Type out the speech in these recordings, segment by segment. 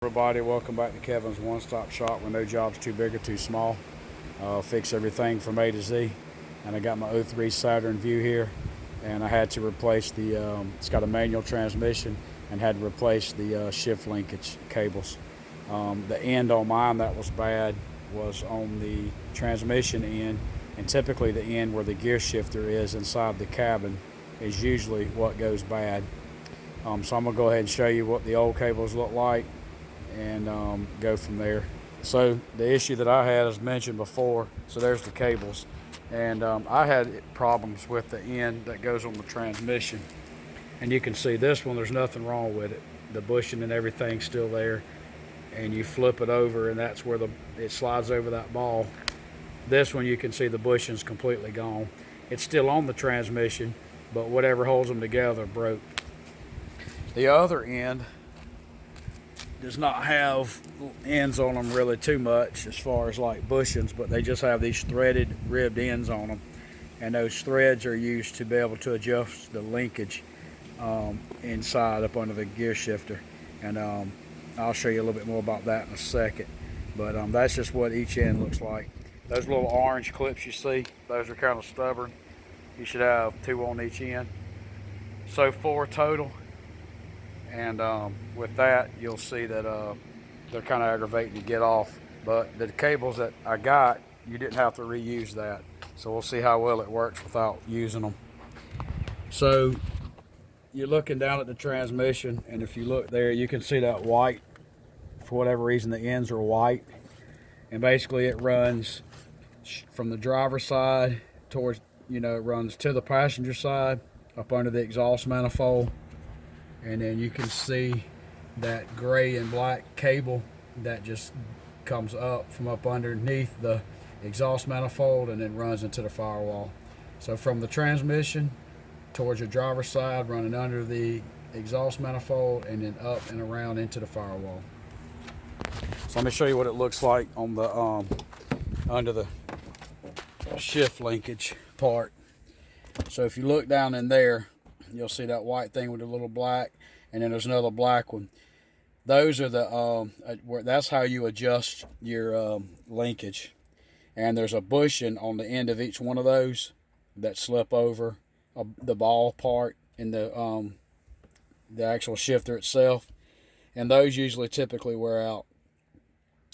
Everybody, welcome back to Kevin's One-Stop Shop where no job's too big or too small. Fix everything from A to Z. And I got my '03 Saturn View here, and I had to replace it's got a manual transmission, and had to replace the shift linkage cables. The end on mine that was bad was on the transmission end, and typically the end where the gear shifter is inside the cabin is usually what goes bad. So I'm going to go ahead and show you what the old cables look like and go from there. So the issue that I had, as mentioned before, so there's the cables, and I had problems with the end that goes on the transmission, and you can see this one, there's nothing wrong with it. The bushing and everything's still there, and you flip it over and that's where it slides over that ball. This one, you can see the bushing's completely gone. It's still on the transmission, but whatever holds them together broke. The other end does not have ends on them really too much as far as like bushings, but they just have these threaded ribbed ends on them, and those threads are used to be able to adjust the linkage inside up under the gear shifter, and I'll show you a little bit more about that in a second. But that's just what each end looks like. Those little orange clips you see, those are kind of stubborn. You should have 2 on each end, so 4 total. And with that, you'll see that they're kind of aggravating to get off. But the cables that I got, you didn't have to reuse that. So we'll see how well it works without using them. So you're looking down at the transmission, and if you look there, you can see that white. For whatever reason, the ends are white. And basically it runs from the driver's side towards, it runs to the passenger side, up under the exhaust manifold. And then you can see that gray and black cable that just comes up from up underneath the exhaust manifold and then runs into the firewall. So from the transmission towards your driver's side, running under the exhaust manifold, and then up and around into the firewall. So let me show you what it looks like on the under the shift linkage part. So if you look down in there, you'll see that white thing with a little black, and then there's another black one. Those are that's how you adjust your linkage. And there's a bushing on the end of each one of those that slip over the ball part in the actual shifter itself, and those usually typically wear out.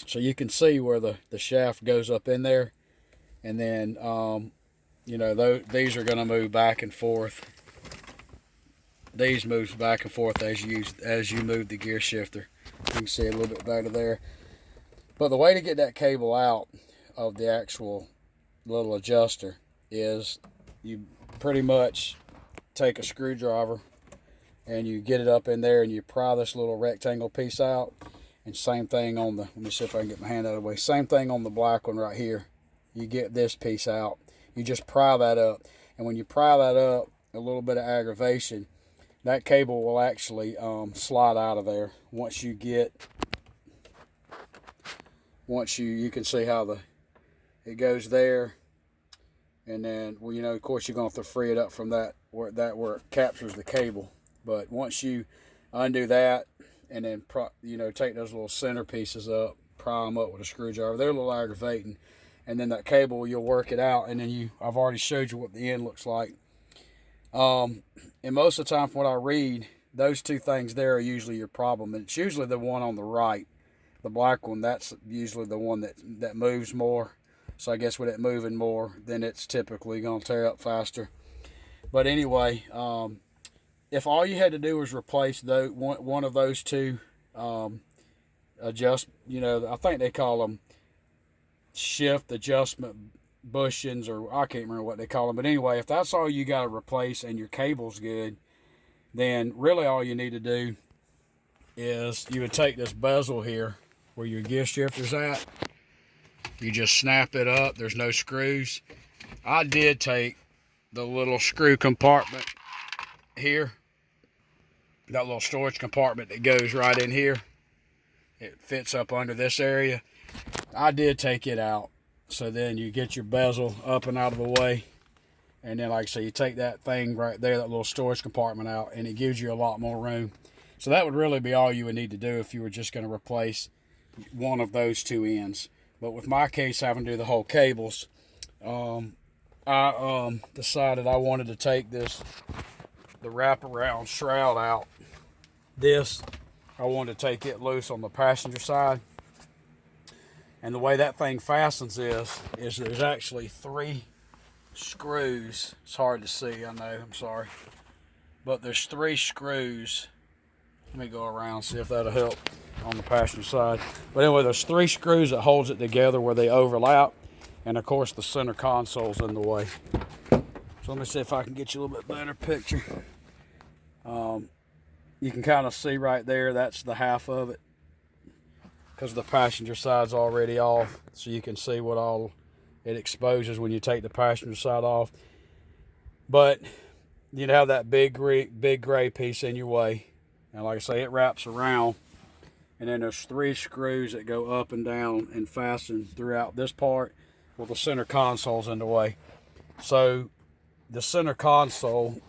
So you can see where the shaft goes up in there, and then these are going to move back and forth. These moves back and forth as you move the gear shifter. You can see it a little bit better there. But the way to get that cable out of the actual little adjuster is you pretty much take a screwdriver and you get it up in there and you pry this little rectangle piece out. And same thing on let me see if I can get my hand out of the way. Same thing on the black one right here. You get this piece out. You just pry that up. And when you pry that up, a little bit of aggravation, that cable will actually slide out of there. You can see how it goes there, and then of course you're going to have to free it up from that where it captures the cable. But once you undo that, and then take those little center pieces up, pry them up with a screwdriver. They're a little aggravating, and then that cable, you'll work it out, and then I've already showed you what the end looks like. And most of the time from what I read, those 2 things there are usually your problem. And it's usually the one on the right, the black one, that's usually the one that moves more. So I guess with it moving more, then it's typically going to tear up faster. But anyway, if all you had to do was replace one of those 2 adjust, I think they call them shift adjustment bushings, or I can't remember what they call them. But anyway, if that's all you got to replace and your cable's good, then really all you need to do is you would take this bezel here where your gear shifter's at. You just snap it up. There's no screws. I did take the little screw compartment here, that little storage compartment that goes right in here. It fits up under this area. I did take it out. So then you get your bezel up and out of the way, and then like I say, you take that thing right there, that little storage compartment out, and it gives you a lot more room. So that would really be all you would need to do if you were just going to replace one of those two ends. But with my case, having to do the whole cables, I decided I wanted to take the wraparound shroud out. I wanted to take it loose on the passenger side. And the way that thing fastens is there's actually 3 screws. It's hard to see, I know, I'm sorry. But there's 3 screws. Let me go around, see if that'll help on the passenger side. But anyway, there's 3 screws that holds it together where they overlap. And of course the center console's in the way. So let me see if I can get you a little bit better picture. You can kind of see right there, that's the half of it. Because the passenger side's already off. So you can see what all it exposes when you take the passenger side off. But you'd have that big gray piece in your way. And like I say, it wraps around. And then there's 3 screws that go up and down and fasten throughout this part. Well, the center console's in the way. So the center console,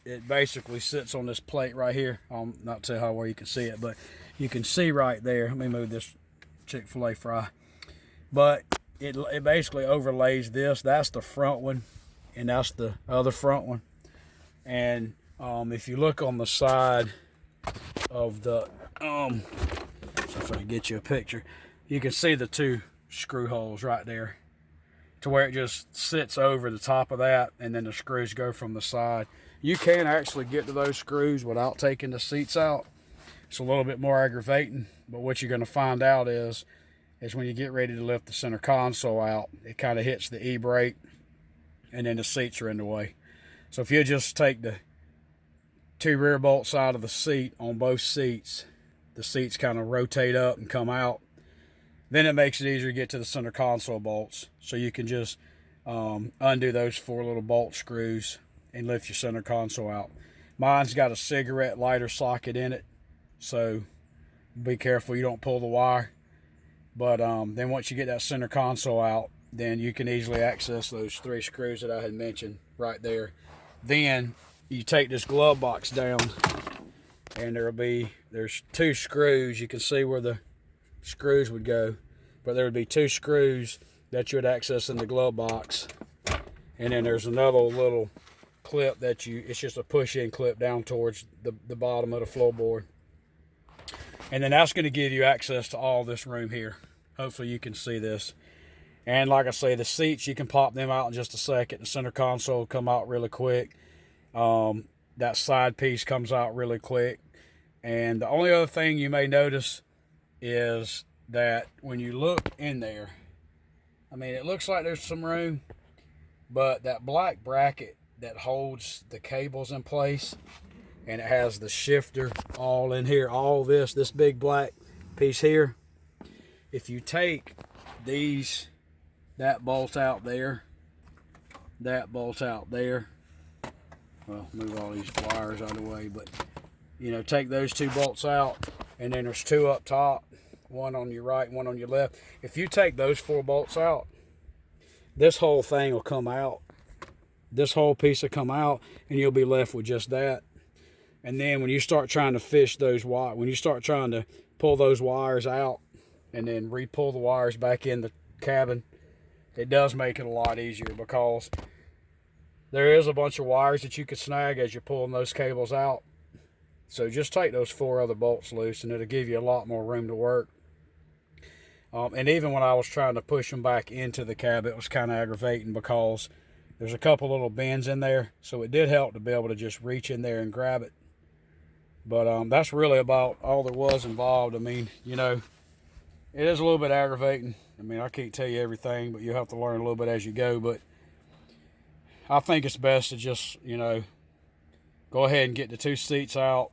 it basically sits on this plate right here. I'm not tell how well you can see it, but you can see right there. Let me move this Chick-fil-A fry. But it basically overlays this. That's the front one, and that's the other front one. And if you look on the side of the, if I can get you a picture, you can see the 2 screw holes right there, to where it just sits over the top of that, and then the screws go from the side. You can actually get to those screws without taking the seats out. It's a little bit more aggravating, but what you're going to find out is when you get ready to lift the center console out, it kind of hits the e-brake, and then the seats are in the way. So if you just take the 2 rear bolts out of the seat on both seats, the seats kind of rotate up and come out. Then it makes it easier to get to the center console bolts. So you can just undo those 4 little bolt screws and lift your center console out. Mine's got a cigarette lighter socket in it, so be careful you don't pull the wire. But then once you get that center console out, then you can easily access those 3 screws that I had mentioned right there. Then you take this glove box down, and there's 2 screws. You can see where the screws would go, but there would be 2 screws that you would access in the glove box, and then there's another little clip it's just a push-in clip down towards the bottom of the floorboard, and then that's going to give you access to all this room here. Hopefully you can see this. And like I say, the seats, you can pop them out in just a second. The center console will come out really quick. That side piece comes out really quick. And the only other thing you may notice is that when you look in there, I mean, it looks like there's some room, but that black bracket that holds the cables in place, and it has the shifter all in here, all this big black piece here. If you take that bolt out there, that bolt out there, well, move all these wires out of the way, but you know, take those 2 bolts out, and then there's 2 up top, 1 on your right, 1 on your left. If you take those 4 bolts out, this whole thing will come out. This whole piece will come out, and you'll be left with just that. And then when you start trying to fish those wires, when you start trying to pull those wires out and then re-pull the wires back in the cabin, it does make it a lot easier, because there is a bunch of wires that you could snag as you're pulling those cables out. So just take those 4 other bolts loose, and it'll give you a lot more room to work. And even when I was trying to push them back into the cab, it was kind of aggravating, because there's a couple little bends in there. So it did help to be able to just reach in there and grab it. But that's really about all there was involved. I mean, you know, it is a little bit aggravating. I mean, I can't tell you everything, but you have to learn a little bit as you go. But I think it's best to just, you know, go ahead and get the 2 seats out,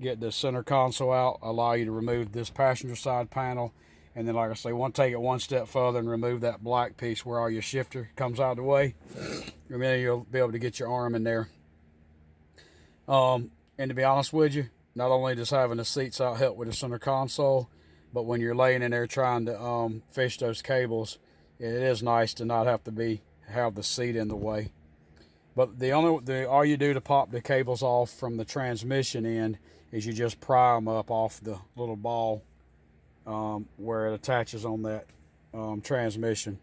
get the center console out, allow you to remove this passenger side panel, and then, like I say, take it 1 step further and remove that black piece where all your shifter comes out of the way, and then you'll be able to get your arm in there. And to be honest with you, not only does having the seats out help with the center console, but when you're laying in there trying to fish those cables, it is nice to not have to have the seat in the way. But all you do to pop the cables off from the transmission end is you just pry them up off the little ball where it attaches on that transmission.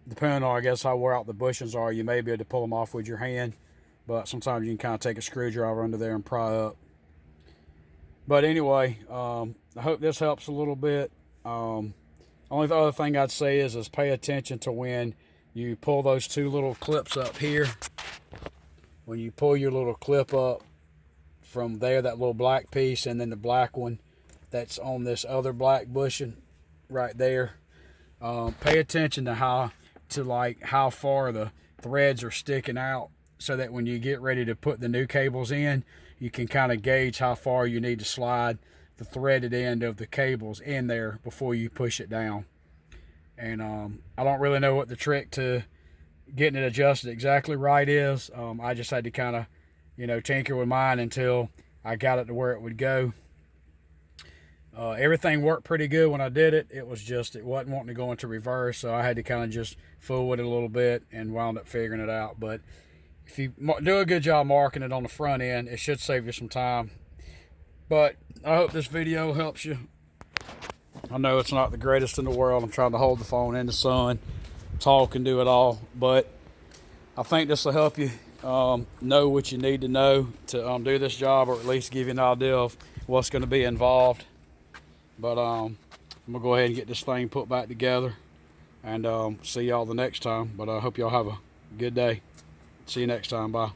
Depending on, I guess, how wear out the bushings are, you may be able to pull them off with your hand, but sometimes you can kind of take a screwdriver under there and pry up. But anyway, I hope this helps a little bit. Only the other thing I'd say is pay attention to when you pull those two little clips up here. When you pull your little clip up from there, that little black piece, and then the black one that's on this other black bushing right there, pay attention to how far the threads are sticking out, so that when you get ready to put the new cables in, you can kind of gauge how far you need to slide the threaded end of the cables in there before you push it down. And I don't really know what the trick to getting it adjusted exactly right is. I just had to kind of, tinker with mine until I got it to where it would go. Everything worked pretty good when I did it. It wasn't wanting to go into reverse, so I had to kind of just fool with it a little bit and wound up figuring it out. But if you do a good job marking it on the front end, it should save you some time. But I hope this video helps you. I know it's not the greatest in the world. I'm trying to hold the phone in the sun, talk and do it all, but I think this will help you know what you need to know to do this job, or at least give you an idea of what's going to be involved. But I'm gonna go ahead and get this thing put back together, and see y'all the next time. But I hope y'all have a good day. See you next time. Bye.